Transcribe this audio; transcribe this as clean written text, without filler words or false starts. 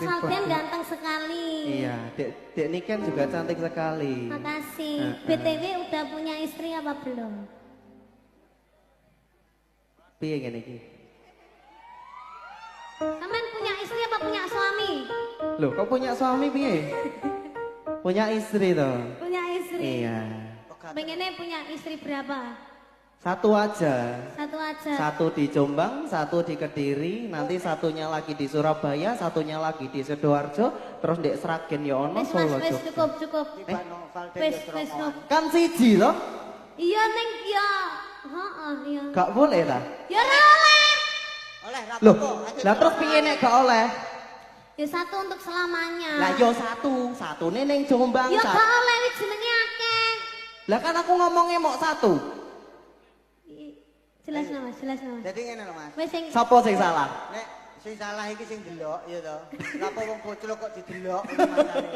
Mas Alden ganteng sekali. Iya, Dek Niken juga cantik sekali. Makasih. BTW udah punya istri apa belum? Piye ngene iki? Sampean punya istri apa punya suami? Loh, kok punya suami piye? Punya istri toh? Punya istri. Iya. Pengennya punya istri berapa? Satu aja. Satu aja. Satu di Jombang, satu di Kediri, nanti satunya lagi di Surabaya, satunya lagi di Sidoarjo, terus di Sragen ya ono Wes Solo. mas, wes cukup. Wes no. Kan siji loh. Iya neng ya. Heeh iya. Gak boleh ta? Ya ora oleh. Oleh ra Loh, apa-apa. lah terus piye nek gak oleh? Ya satu untuk selamanya. Lah yo satune ning Jombang. Ya gak oleh wis jenenge akeh. Lah kan aku ngomongnya mau satu. Jelas nama. Jadi ngene lho Mas. Wes sing Sopo sing salah? Nek sing salah iki sing delok ya to. Lah apa wong bocil kok didelok ngono makane.